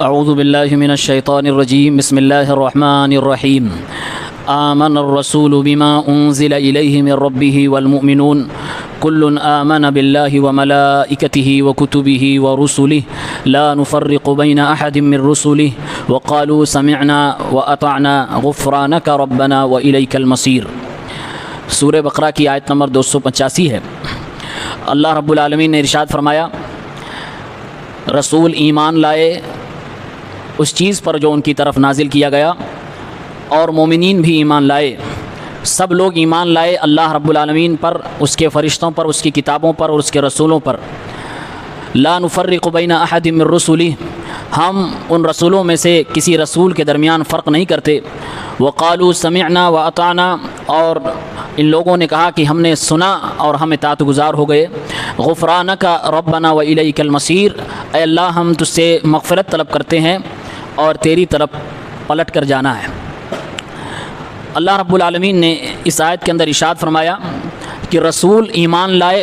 اعوذ باللہ من الشیطان الرجیم بسم اللہ الرحمن الرحیم آمن الرسول بما انزل الیہ من ربہ والمؤمنون کل آمن باللہ وملائکتہ وکتبہ ورسلہ لا نفرق بین احد من رسلہ وقالوا سمعنا واطعنا غفرانک ربنا والیک المصیر۔ سورہ بقرہ کی آیت نمبر 285 ہے۔ اللہ رب العالمین نے ارشاد فرمایا، رسول ایمان لائے اس چیز پر جو ان کی طرف نازل کیا گیا، اور مومنین بھی ایمان لائے، سب لوگ ایمان لائے اللہ رب العالمین پر، اس کے فرشتوں پر، اس کی کتابوں پر اور اس کے رسولوں پر۔ لا نفرق بین احد من رسلہ، ہم ان رسولوں میں سے کسی رسول کے درمیان فرق نہیں کرتے۔ وقالوا سمعنا واطعنا، اور ان لوگوں نے کہا کہ ہم نے سنا اور ہم اطاعت گزار ہو گئے۔ غفرانک ربنا والیک المصیر، اے اللہ ہم تجھ سے مغفرت طلب کرتے ہیں اور تیری طرف پلٹ کر جانا ہے۔ اللہ رب العالمین نے اس آیت کے اندر ارشاد فرمایا کہ رسول ایمان لائے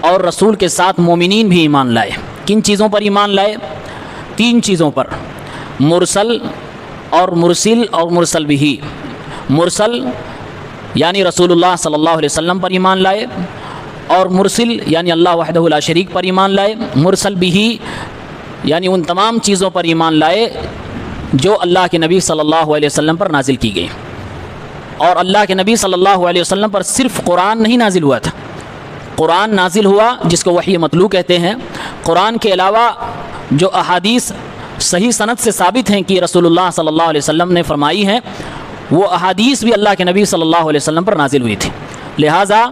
اور رسول کے ساتھ مومنین بھی ایمان لائے۔ کن چیزوں پر ایمان لائے؟ 3 چیزوں پر، مرسل اور مرسل اور مرسل بھی۔ مرسل یعنی رسول اللہ صلی اللہ علیہ وسلم پر ایمان لائے، اور مرسل یعنی اللہ وحدہ لا شریک پر ایمان لائے۔ مرسل بھی یعنی ان تمام چیزوں پر ایمان لائے جو اللہ کے نبی صلی اللہ علیہ وسلم پر نازل کی گئی۔ اور اللہ کے نبی صلی اللہ علیہ وسلم پر صرف قرآن نہیں نازل ہوا تھا، قرآن نازل ہوا جس کو وحی مطلوع کہتے ہیں۔ قرآن کے علاوہ جو احادیث صحیح سند سے ثابت ہیں کہ رسول اللہ صلی اللہ علیہ وسلم نے فرمائی ہیں، وہ احادیث بھی اللہ کے نبی صلی اللہ علیہ وسلم پر نازل ہوئی تھی۔ لہٰذا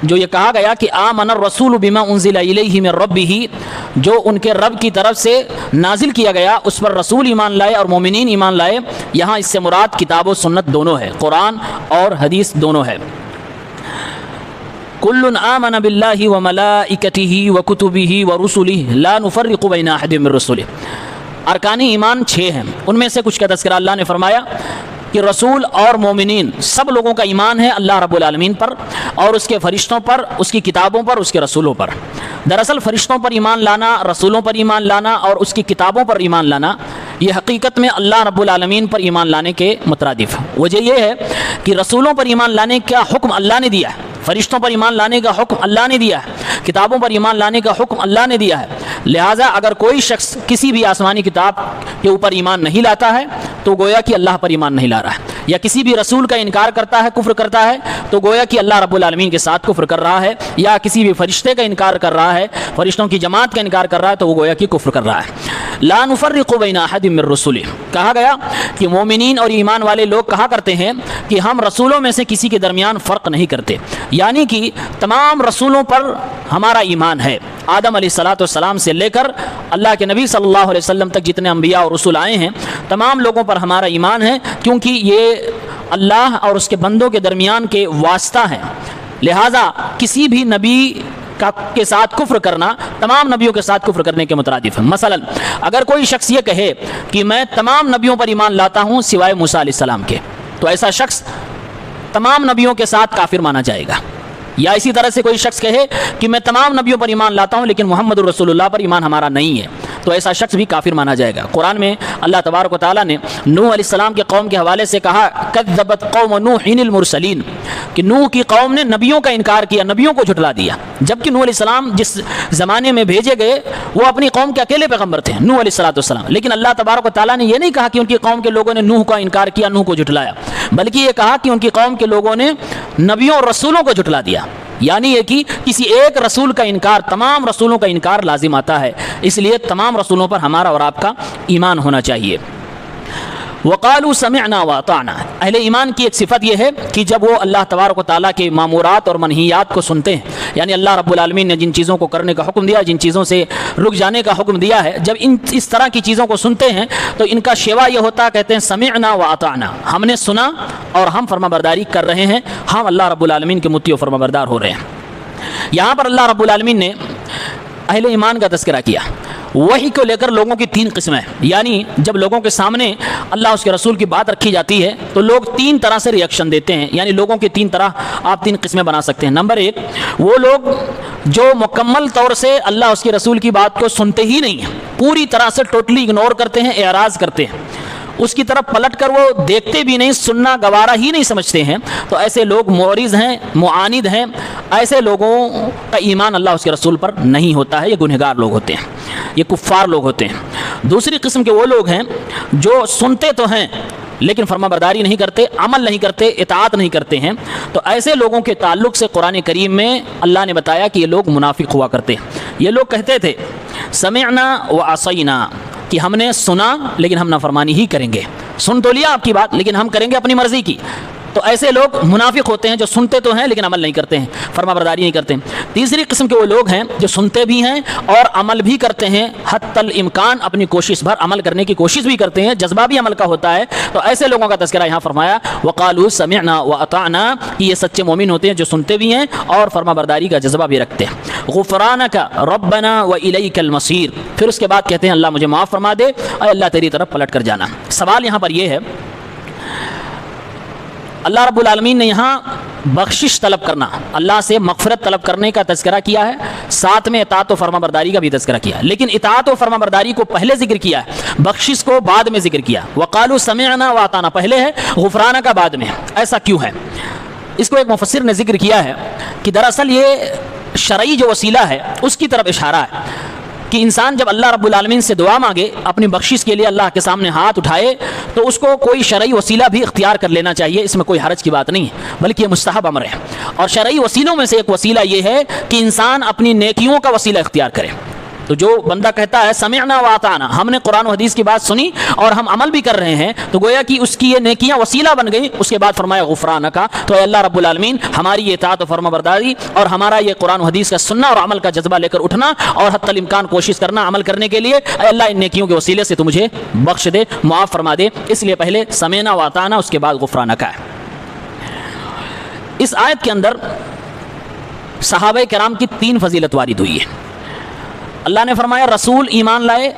جو یہ کہا گیا کہ آمن الرسول بما انزل الیہ من ربہ، جو ان کے رب کی طرف سے نازل کیا گیا اس پر رسول ایمان لائے اور مومنین ایمان لائے، یہاں اس سے مراد کتاب و سنت دونوں ہے، قرآن اور حدیث دونوں ہے۔ کل آمن باللہ وملائکتہ وکتبہ ورسلہ لا نفرق بین احد من رسلہ۔ ارکان ایمان 6 ہیں، ان میں سے کچھ کا تذکرہ اللہ نے فرمایا کہ رسول اور مومنین سب لوگوں کا ایمان ہے اللہ رب العالمین پر اور اس کے فرشتوں پر، اس کی کتابوں پر، اس کے رسولوں پر۔ دراصل فرشتوں پر ایمان لانا، رسولوں پر ایمان لانا اور اس کی کتابوں پر ایمان لانا، یہ حقیقت میں اللہ رب العالمین پر ایمان لانے کے مترادف ہے۔ وجہ یہ ہے کہ رسولوں پر ایمان لانے کا حکم اللہ نے دیا ہے، فرشتوں پر ایمان لانے کا حکم اللہ نے دیا ہے، کتابوں پر ایمان لانے کا حکم اللہ نے دیا ہے۔ لہٰذا اگر کوئی شخص کسی بھی آسمانی کتاب کے اوپر ایمان نہیں لاتا ہے تو گویا کہ اللہ پر ایمان نہیں لا رہا ہے، یا کسی بھی رسول کا انکار کرتا ہے، کفر کرتا ہے، تو گویا کہ اللہ رب العالمین کے ساتھ کفر کر رہا ہے، یا کسی بھی فرشتے کا انکار کر رہا ہے، فرشتوں کی جماعت کا انکار کر رہا ہے، تو وہ گویا کہ کفر کر رہا ہے۔ لا نفرق بین احد من رسلہ، کہا گیا کہ مومنین اور ایمان والے لوگ کہا کرتے ہیں کہ ہم رسولوں میں سے کسی کے درمیان فرق نہیں کرتے، یعنی کہ تمام رسولوں پر ہمارا ایمان ہے۔ آدم علیہ السلام سے لے کر اللہ کے نبی صلی اللہ علیہ وسلم تک جتنے انبیاء اور رسول آئے ہیں تمام لوگوں پر ہمارا ایمان ہے، کیونکہ یہ اللہ اور اس کے بندوں کے درمیان کے واسطہ ہیں۔ لہٰذا کسی بھی نبی کے ساتھ کفر کرنا تمام نبیوں کے ساتھ کفر کرنے کے مترادف ہے۔ مثلا اگر کوئی شخص یہ کہے کہ میں تمام نبیوں پر ایمان لاتا ہوں سوائے موسیٰ علیہ السلام کے، تو ایسا شخص تمام نبیوں کے ساتھ کافر مانا جائے گا۔ یا اسی طرح سے کوئی شخص کہے کہ میں تمام نبیوں پر ایمان لاتا ہوں لیکن محمد الرسول اللہ پر ایمان ہمارا نہیں ہے، تو ایسا شخص بھی کافر مانا جائے گا۔ قرآن میں اللہ تبارک و تعالیٰ نے نوح علیہ السلام کے قوم کے حوالے سے کہا کذبت قوم نوح المرسلین، کہ نوح کی قوم نے نبیوں کا انکار کیا، نبیوں کو جھٹلا دیا، جبکہ نوح علیہ السلام جس زمانے میں بھیجے گئے وہ اپنی قوم کے اکیلے پیغمبر تھے، نوح علیہ السلام، لیکن اللہ تبارک و تعالیٰ نے یہ نہیں کہا کہ ان کی قوم کے لوگوں نے نوح کا انکار کیا، نوح کو جھٹلایا، بلکہ یہ کہا کہ ان کی قوم کے لوگوں نے نبیوں اور رسولوں کو جھٹلا دیا، یعنی یہ کہ کسی ایک رسول کا انکار تمام رسولوں کا انکار لازم آتا ہے، اس لیے تمام رسولوں پر ہمارا اور آپ کا ایمان ہونا چاہیے۔ وقالوا سمعنا واطعنا، اہل ایمان کی ایک صفت یہ ہے کہ جب وہ اللہ تبارک و تعالیٰ کے مامورات اور منہیات کو سنتے ہیں، یعنی اللہ رب العالمین نے جن چیزوں کو کرنے کا حکم دیا، جن چیزوں سے رک جانے کا حکم دیا ہے، جب اس طرح کی چیزوں کو سنتے ہیں تو ان کا شیوا یہ ہوتا ہے، کہتے ہیں سمعنا واطعنا، ہم نے سنا اور ہم فرما برداری کر رہے ہیں، ہم اللہ رب العالمین کے مطیع و فرما بردار ہو رہے ہیں۔ یہاں پر اللہ رب العالمین نے اہل ایمان کا تذکرہ کیا۔ وحی کو لے کر لوگوں کی 3 قسمیں، یعنی جب لوگوں کے سامنے اللہ اس کے رسول کی بات رکھی جاتی ہے تو لوگ 3 طرح سے ریئیکشن دیتے ہیں، یعنی لوگوں کی 3 طرح آپ 3 قسمیں بنا سکتے ہیں۔ نمبر 1، وہ لوگ جو مکمل طور سے اللہ اس کے رسول کی بات کو سنتے ہی نہیں ہیں، پوری طرح سے ٹوٹلی اگنور کرتے ہیں، اعراض کرتے ہیں، اس کی طرف پلٹ کر وہ دیکھتے بھی نہیں، سننا گوارا ہی نہیں سمجھتے ہیں، تو ایسے لوگ معرض ہیں، معاند ہیں، ایسے لوگوں کا ایمان اللہ اس کے رسول پر نہیں ہوتا ہے، یہ گنہگار لوگ ہوتے ہیں، یہ کفار لوگ ہوتے ہیں۔ دوسری قسم کے وہ لوگ ہیں جو سنتے تو ہیں لیکن فرما برداری نہیں کرتے، عمل نہیں کرتے، اطاعت نہیں کرتے ہیں، تو ایسے لوگوں کے تعلق سے قرآن کریم میں اللہ نے بتایا کہ یہ لوگ منافق ہوا کرتے ہیں۔ یہ لوگ کہتے تھے سمعنا وعصینا، کہ ہم نے سنا لیکن ہم نافرمانی ہی کریں گے، سن تو لیا آپ کی بات لیکن ہم کریں گے اپنی مرضی کی۔ تو ایسے لوگ منافق ہوتے ہیں جو سنتے تو ہیں لیکن عمل نہیں کرتے ہیں، فرما برداری نہیں کرتے ہیں۔ تیسری قسم کے وہ لوگ ہیں جو سنتے بھی ہیں اور عمل بھی کرتے ہیں، حتی الامکان اپنی کوشش بھر عمل کرنے کی کوشش بھی کرتے ہیں، جذبہ بھی عمل کا ہوتا ہے۔ تو ایسے لوگوں کا تذکرہ یہاں فرمایا وقالوا سمعنا واطعنا، کہ یہ سچے مومن ہوتے ہیں جو سنتے بھی ہیں اور فرما برداری کا جذبہ بھی رکھتے ہیں۔ غفرانک ربنا والیک المصیر، پھر اس کے بعد کہتے ہیں اللہ مجھے معاف فرما دے اور اللہ تیری طرف پلٹ کر جانا۔ سوال یہاں پر یہ ہے، اللہ رب العالمین نے یہاں بخشش طلب کرنا، اللہ سے مغفرت طلب کرنے کا تذکرہ کیا ہے، ساتھ میں اطاعت و فرما برداری کا بھی تذکرہ کیا ہے، لیکن اطاعت و فرما برداری کو پہلے ذکر کیا ہے، بخشش کو بعد میں ذکر کیا۔ وقالوا سمعنا واطعنا پہلے ہے، غفرانہ کا بعد میں ہے، ایسا کیوں ہے؟ اس کو ایک مفسر نے ذکر کیا ہے کہ دراصل یہ شرعی جو وسیلہ ہے اس کی طرف اشارہ ہے کہ انسان جب اللہ رب العالمین سے دعا مانگے، اپنی بخشش کے لیے اللہ کے سامنے ہاتھ اٹھائے، تو اس کو کوئی شرعی وسیلہ بھی اختیار کر لینا چاہیے، اس میں کوئی حرج کی بات نہیں ہے، بلکہ یہ مستحب امر ہے۔ اور شرعی وسیلوں میں سے ایک وسیلہ یہ ہے کہ انسان اپنی نیکیوں کا وسیلہ اختیار کرے۔ تو جو بندہ کہتا ہے سمعنا واطعنا، ہم نے قرآن و حدیث کی بات سنی اور ہم عمل بھی کر رہے ہیں، تو گویا کہ اس کی یہ نیکیاں وسیلہ بن گئی۔ اس کے بعد فرمایا غفرانہ کا، تو اے اللہ رب العالمین ہماری یہ اطاعت و فرما برداری اور ہمارا یہ قرآن و حدیث کا سننا اور عمل کا جذبہ لے کر اٹھنا اور حتی الامکان کوشش کرنا عمل کرنے کے لیے، اے اللہ ان نیکیوں کے وسیلے سے تو مجھے بخش دے، معاف فرما دے۔ اس لیے پہلے سمعنا واطعنا، اس کے بعد غفرانہ کا ہے۔ اس آیت کے اندر صحابہ کرام کی 3 فضیلت وارد ہوئی ہے۔ اللہ نے فرمایا رسول ایمان لائے،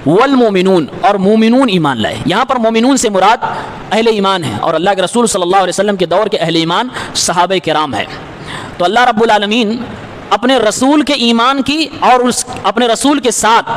والمومنون، اور مومنون ایمان لائے۔ یہاں پر مومنون سے مراد اہل ایمان ہیں، اور اللہ کے رسول صلی اللہ علیہ وسلم کے دور کے اہل ایمان صحابہ کرام ہیں۔ تو اللہ رب العالمین اپنے رسول کے ایمان کی اور اپنے رسول کے ساتھ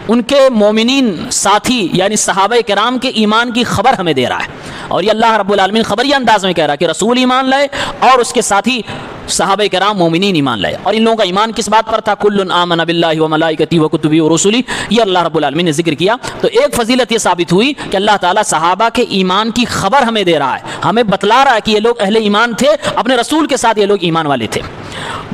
ان کے مومنین ساتھی یعنی صحابہ کرام کے ایمان کی خبر ہمیں دے رہا ہے، اور یہ اللہ رب العالمین خبریہ انداز میں کہہ رہا ہے کہ رسول ایمان لائے اور اس کے ساتھی صحابہ کرام مومنین ایمان لائے۔ اور ان لوگوں کا ایمان کس بات پر تھا؟ کل آمن باللہ وملائکتہ وکتبہ ورسلہ، یہ اللہ رب العالمین نے ذکر کیا۔ تو ایک فضیلت یہ ثابت ہوئی کہ اللہ تعالیٰ صحابہ کے ایمان کی خبر ہمیں دے رہا ہے، ہمیں بتلا رہا ہے کہ یہ لوگ اہل ایمان تھے، اپنے رسول کے ساتھ یہ لوگ ایمان والے تھے۔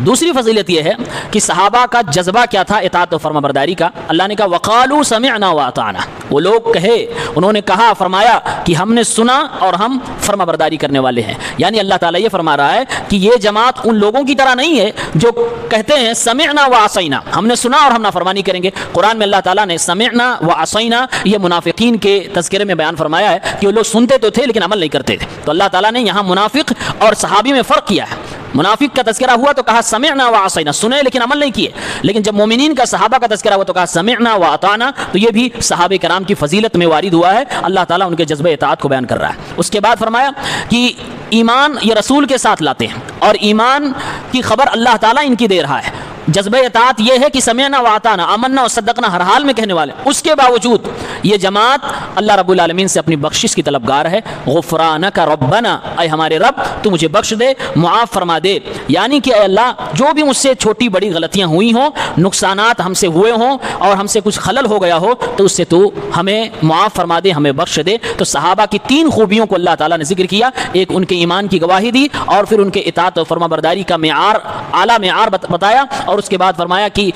دوسری فضیلت یہ ہے کہ صحابہ کا جذبہ کیا تھا اطاعت و فرما برداری کا۔ اللہ نے کہا وقالوا سمعنا واطعنا، وہ لوگ کہے، انہوں نے کہا، فرمایا کہ ہم نے سنا اور ہم فرما برداری کرنے والے ہیں۔ یعنی اللہ تعالیٰ یہ فرما رہا ہے کہ یہ جماعت ان لوگوں کی طرح نہیں ہے جو کہتے ہیں سمعنا وعصینا، ہم نے سنا اور ہم نافرمانی کریں گے۔ قرآن میں اللہ تعالیٰ نے سمعنا وعصینا یہ منافقین کے تذکرے میں بیان فرمایا ہے کہ وہ لوگ سنتے تو تھے لیکن عمل نہیں کرتے تھے۔ تو اللہ تعالیٰ نے یہاں منافق اور صحابی میں فرق کیا ہے۔ منافق کا تذکرہ ہوا تو کہا سمعنا وعصینا، سنے لیکن عمل نہیں کیے، لیکن جب مومنین کا صحابہ کا تذکرہ ہوا تو کہا سمعنا واطعنا، تو یہ بھی صحابہ کرام کی فضیلت میں وارد ہوا ہے۔ اللہ تعالیٰ ان کے جذبہ اطاعت کو بیان کر رہا ہے۔ اس کے بعد فرمایا کہ ایمان یہ رسول کے ساتھ لاتے ہیں اور ایمان کی خبر اللہ تعالیٰ ان کی دے رہا ہے۔ جذبہ اطاعت یہ ہے کہ سمعنا واطعنا، آمنا و صدقنا ہر حال میں کہنے والے، اس کے باوجود یہ جماعت اللہ رب العالمین سے اپنی بخشش کی طلبگار ہے۔ غفرانک ربنا، اے ہمارے رب تو مجھے بخش دے، معاف فرما دے، یعنی کہ اے اللہ جو بھی مجھ سے چھوٹی بڑی غلطیاں ہوئی ہوں، نقصانات ہم سے ہوئے ہوں اور ہم سے کچھ خلل ہو گیا ہو تو اس سے تو ہمیں معاف فرما دے، ہمیں بخش دے۔ تو صحابہ کی 3 خوبیوں کو اللہ تعالیٰ نے ذکر کیا، ایک ان کے ایمان کی گواہی دی اور پھر ان کے اطاعت و فرما برداری کا معیار، اعلیٰ معیار بتایا، اور اس کے بعد فرمایا کہ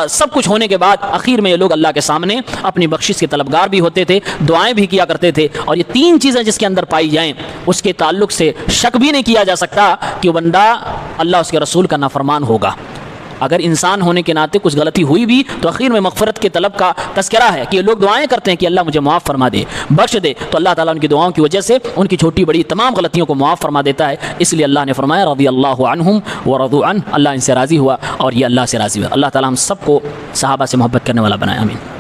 سب کچھ ہونے کے بعد آخر میں یہ لوگ اللہ کے سامنے اپنی بخشش کے طلبگار بھی ہوتے تھے، دعائیں بھی کیا کرتے تھے۔ اور یہ 3 چیزیں جس کے اندر پائی جائیں اس کے تعلق سے شک بھی نہیں کیا جا سکتا کہ وہ بندہ اللہ اس کے رسول کا نافرمان ہوگا۔ اگر انسان ہونے کے ناطے کچھ غلطی ہوئی بھی تو آخر میں مغفرت کے طلب کا تذکرہ ہے کہ یہ لوگ دعائیں کرتے ہیں کہ اللہ مجھے معاف فرما دے، بخش دے، تو اللہ تعالیٰ ان کی دعاؤں کی وجہ سے ان کی چھوٹی بڑی تمام غلطیوں کو معاف فرما دیتا ہے۔ اس لیے اللہ نے فرمایا رضی اللہ عنہم ورضوا عنہ، اللہ ان سے راضی ہوا اور یہ اللہ سے راضی ہوا۔ اللہ تعالیٰ ہم سب کو صحابہ سے محبت کرنے والا بنائے، آمین۔